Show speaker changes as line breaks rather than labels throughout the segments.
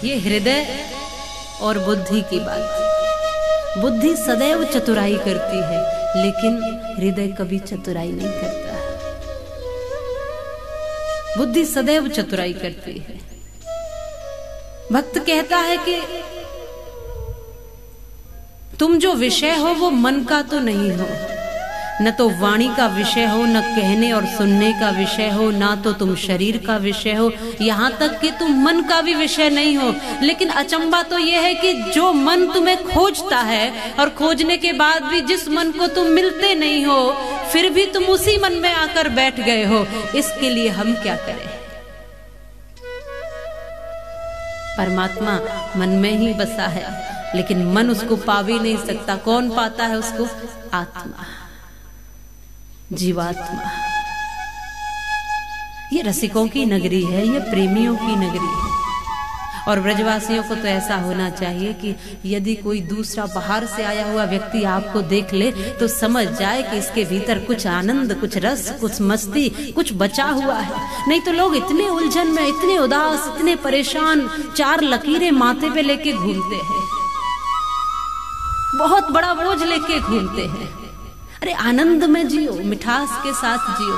ये हृदय और बुद्धि की बात। बुद्धि सदैव चतुराई करती है, लेकिन हृदय कभी चतुराई नहीं करता। बुद्धि सदैव चतुराई करती है। भक्त कहता है कि तुम जो विषय हो वो मन का तो नहीं हो, न तो वाणी का विषय हो, न कहने और सुनने का विषय हो, ना तो तुम शरीर का विषय हो, यहाँ तक कि तुम मन का भी विषय नहीं हो। लेकिन अचंबा तो यह है कि जो मन तुम्हें खोजता है और खोजने के बाद भी जिस मन को तुम मिलते नहीं हो, फिर भी तुम उसी मन में आकर बैठ गए हो। इसके लिए हम क्या करें? परमात्मा मन में ही बसा है, लेकिन मन उसको पा भी नहीं सकता। कौन पाता है उसको? आत्मा, जीवात्मा। ये रसिकों की नगरी है, ये प्रेमियों की नगरी है। और ब्रजवासियों को तो ऐसा होना चाहिए कि यदि कोई दूसरा बाहर से आया हुआ व्यक्ति आपको देख ले तो समझ जाए कि इसके भीतर कुछ आनंद, कुछ रस, कुछ मस्ती, कुछ बचा हुआ है। नहीं तो लोग इतने उलझन में, इतने उदास, इतने परेशान, 4 लकीरें माथे पे लेके घूमते हैं, बहुत बड़ा बोझ लेके घूमते हैं। अरे आनंद में जियो, मिठास के साथ जियो।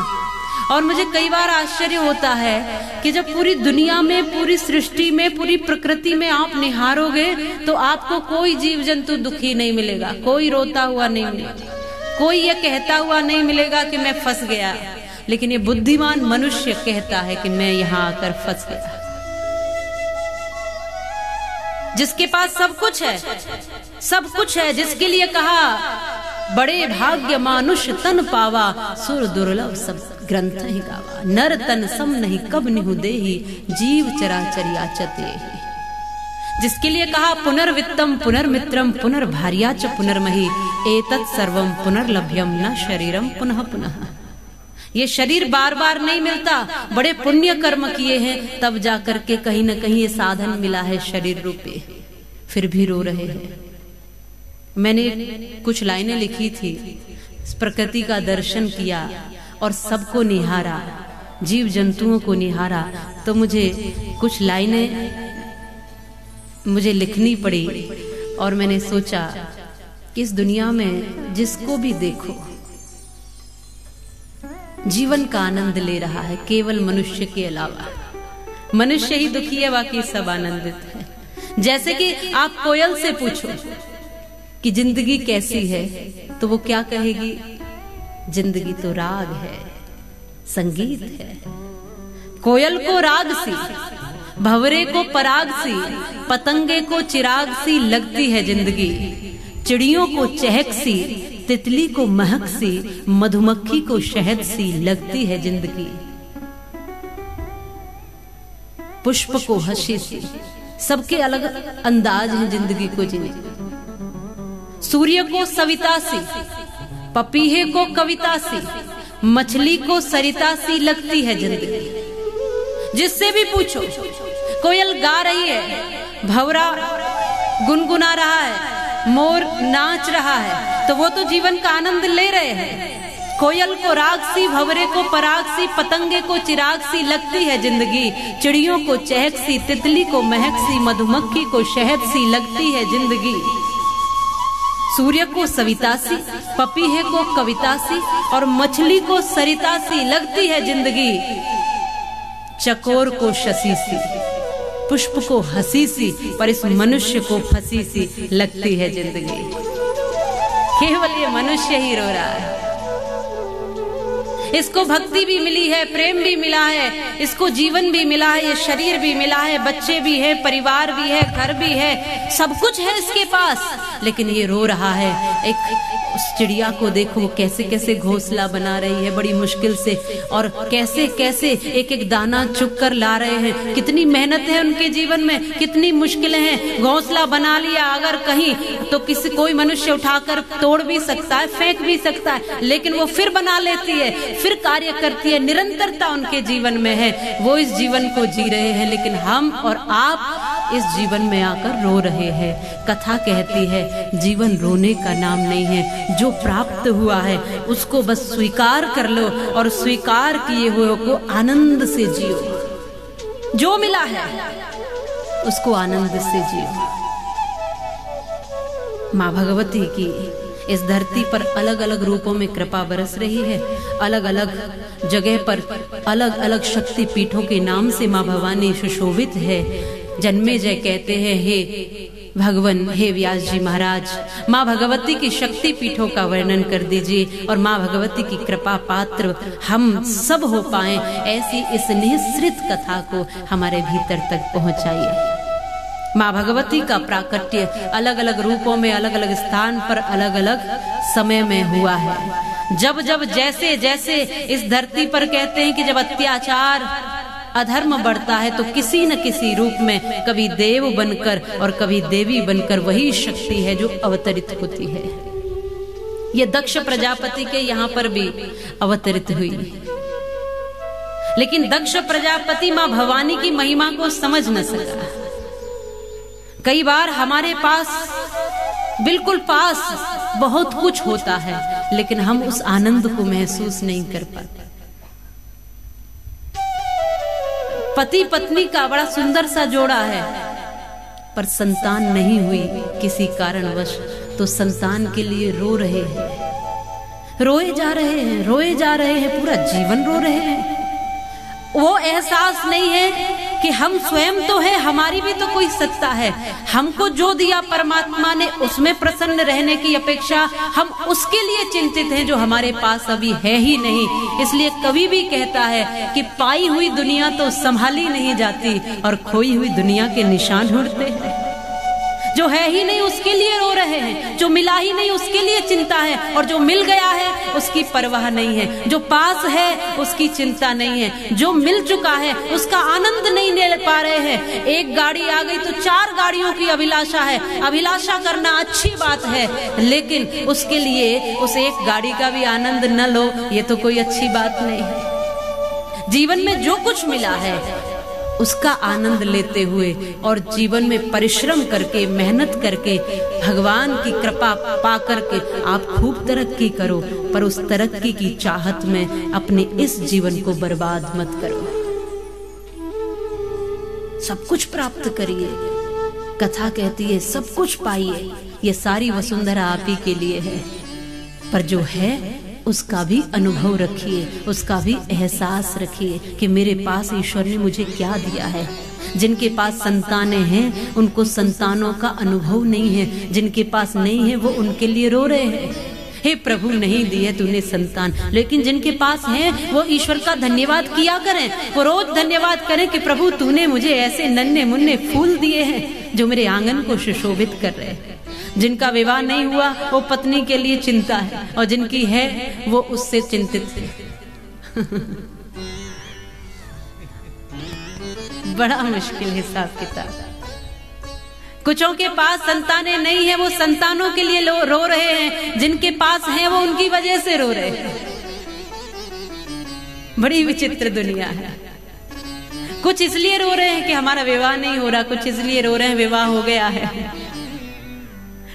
और मुझे कई बार आश्चर्य होता है कि जब पूरी दुनिया में, पूरी सृष्टि में, पूरी प्रकृति में आप निहारोगे तो आपको कोई जीव जंतु दुखी नहीं मिलेगा, कोई रोता हुआ नहीं मिलेगा, कोई ये कहता हुआ नहीं मिलेगा कि मैं फंस गया। लेकिन ये बुद्धिमान मनुष्य कहता है कि मैं यहाँ आकर फंस गया। जिसके पास सब कुछ है, सब कुछ है, जिसके लिए कहा बड़े भाग्य मानुष तन पावा, सुर दुर्लभ सब ग्रंथ ही गावा। नर तन सम नहीं कब निहु देहि, जीव चराचर याचते। जिसके लिए कहा पुनर्वित्तम पुनर्मित्रम पुनर्भार्याच पुनर्महि, एतत् सर्वम पुनर्लभ्यम न शरीरम पुनः पुनः। ये शरीर बार बार नहीं मिलता, बड़े पुण्य कर्म किए हैं तब जाकर के कहीं न कहीं ये साधन मिला है शरीर रूपी। फिर भी रो रहे हैं। मैंने कुछ लाइनें लिखी थी, प्रकृति का दर्शन किया और सबको निहारा, जीव जंतुओं को निहारा, तो मुझे कुछ लाइनें मुझे लिखनी पड़ी। और मैंने सोचा कि इस दुनिया में जिसको भी देखो जीवन का आनंद ले रहा है, केवल मनुष्य के अलावा। मनुष्य ही दुखी है, बाकी सब आनंदित है। जैसे कि आप कोयल से पूछो कि जिंदगी कैसी है, तो वो क्या कहेगी? जिंदगी तो राग है, संगीत है। कोयल को राग सी, भंवरे को पराग सी, पतंगे को चिराग सी लगती है जिंदगी। चिड़ियों को चहक सी, तितली को महक सी, मधुमक्खी को शहद सी लगती है जिंदगी। पुष्प को हंसी सी, सबके अलग अंदाज है जिंदगी को जीने। सूर्य को सविता सी, पपीहे को कविता सी, मछली को सरिता सी लगती है जिंदगी। जिससे भी पूछो, कोयल गा रही है, भंवरा गुनगुना रहा है, मोर नाच रहा है, तो वो तो जीवन का आनंद ले रहे हैं। कोयल को राग सी, भंवरे को पराग सी, पतंगे को चिराग सी लगती है जिंदगी। चिड़ियों को चहक सी, तितली को महक सी, मधुमक्खी को शहद सी लगती है जिंदगी। सूर्य को सविता सी, पपीहे को कविता सी और मछली को सरिता सी लगती है जिंदगी। चकोर को शशि सी, पुष्प को हंसी सी, पर इस मनुष्य को फंसी सी लगती है जिंदगी। केवल ये मनुष्य ही रो रहा है। इसको भक्ति भी मिली है, प्रेम भी मिला है, इसको जीवन भी मिला है, ये शरीर भी मिला है, बच्चे भी है, परिवार भी है, घर भी है, सब कुछ है इसके पास, लेकिन ये रो रहा है। एक उस चिड़िया को देखो, वो कैसे कैसे घोंसला बना रही है बड़ी मुश्किल से, और कैसे कैसे एक एक दाना चुग कर ला रहे हैं। कितनी मेहनत है उनके जीवन में, कितनी मुश्किलें हैं। घोंसला बना लिया अगर कहीं तो किसी कोई मनुष्य उठाकर तोड़ भी सकता है, फेंक भी सकता है, लेकिन वो फिर बना लेती है, फिर कार्य करती है। निरंतरता उनके जीवन में है, वो इस जीवन को जी रहे हैं, लेकिन हम और आप इस जीवन में आकर रो रहे हैं। कथा कहती है जीवन रोने का नाम नहीं है, जो प्राप्त हुआ है उसको बस स्वीकार कर लो और स्वीकार किए हुए को आनंद से जियो। जो मिला है उसको आनंद से जियो। माँ भगवती की इस धरती पर अलग अलग रूपों में कृपा बरस रही है। अलग अलग जगह पर अलग अलग शक्ति पीठों के नाम से माँ भवानी सुशोभित है। जन्मेजय कहते हैं, हे भगवान, हे व्यास जी महाराज, माँ भगवती की शक्ति पीठों का वर्णन कर दीजिए और माँ भगवती की कृपा पात्र हम सब हो पाएं, ऐसी इस निःसृत कथा को हमारे भीतर तक पहुंचाइए। माँ भगवती का प्राकट्य अलग अलग रूपों में, अलग अलग स्थान पर, अलग अलग समय में हुआ है। जब जब जैसे जैसे इस धरती पर कहते हैं कि जब अत्याचार अधर्म बढ़ता है तो किसी न किसी रूप में कभी देव बनकर और कभी देवी बनकर वही शक्ति है जो अवतरित होती है। ये दक्ष प्रजापति के यहाँ पर भी अवतरित हुई, लेकिन दक्ष प्रजापति माँ भवानी की महिमा को समझ न सका। कई बार हमारे पास, बिल्कुल पास बहुत कुछ होता है, लेकिन हम उस आनंद को महसूस नहीं कर पाते। पति पत्नी का बड़ा सुंदर सा जोड़ा है, पर संतान नहीं हुई किसी कारणवश, तो संतान के लिए रो रहे हैं, रोए जा रहे हैं, रोए जा रहे हैं, पूरा जीवन रो रहे हैं। वो एहसास नहीं है कि हम स्वयं तो है, हमारी भी तो कोई सत्ता है। हमको जो दिया परमात्मा ने उसमें प्रसन्न रहने की अपेक्षा हम उसके लिए चिंतित हैं जो हमारे पास अभी है ही नहीं। इसलिए कवि भी कहता है कि पाई हुई दुनिया तो संभाली नहीं जाती और खोई हुई दुनिया के निशान ढूंढते हैं। जो है ही नहीं उसके लिए रो रहे हैं, जो मिला ही नहीं उसके लिए चिंता है, और जो मिल गया है उसकी परवाह नहीं है। जो पास है उसकी चिंता नहीं है, जो मिल चुका है उसका आनंद नहीं ले पा रहे हैं। एक गाड़ी आ गई तो 4 गाड़ियों की अभिलाषा है। अभिलाषा करना अच्छी बात है, लेकिन उसके लिए उस एक गाड़ी का भी आनंद न लो, ये तो कोई अच्छी बात नहीं है। जीवन में जो कुछ मिला है उसका आनंद लेते हुए और जीवन में परिश्रम करके, मेहनत करके, भगवान की कृपा पा करके आप खूब तरक्की करो, पर उस तरक्की की चाहत में अपने इस जीवन को बर्बाद मत करो। सब कुछ प्राप्त करिए, कथा कहती है सब कुछ पाइए, ये सारी वसुंधरा आप ही के लिए है, पर जो है उसका भी अनुभव रखिए, उसका भी एहसास रखिए कि मेरे पास ईश्वर ने मुझे क्या दिया है। जिनके पास संतानें हैं उनको संतानों का अनुभव नहीं है, जिनके पास नहीं है वो उनके लिए रो रहे हैं, हे प्रभु नहीं दिए तूने संतान। लेकिन जिनके पास है वो ईश्वर का धन्यवाद किया करें, वो रोज धन्यवाद करें कि प्रभु तूने मुझे ऐसे नन्हे मुन्ने फूल दिए हैं जो मेरे आंगन को सुशोभित कर रहे हैं। जिनका विवाह नहीं हुआ वो पत्नी के लिए चिंता है, और जिनकी है वो उससे चिंतित है। बड़ा मुश्किल हिसाब किताब। कुछों के पास संतानें नहीं है, वो संतानों के लिए रो रहे हैं, जिनके पास है वो उनकी वजह से रो रहे हैं। बड़ी विचित्र दुनिया है। कुछ इसलिए रो रहे हैं कि हमारा विवाह नहीं हो रहा, कुछ इसलिए रो रहे हैं विवाह हो गया है,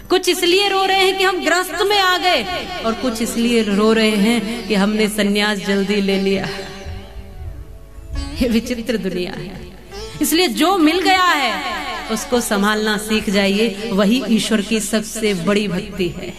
कुछ इसलिए रो रहे हैं कि हम गृहस्थ में आ गए, और कुछ इसलिए रो रहे हैं कि हमने सन्यास जल्दी ले लिया। ये विचित्र दुनिया है। इसलिए जो मिल गया है उसको संभालना सीख जाइए, वही ईश्वर की सबसे बड़ी भक्ति है।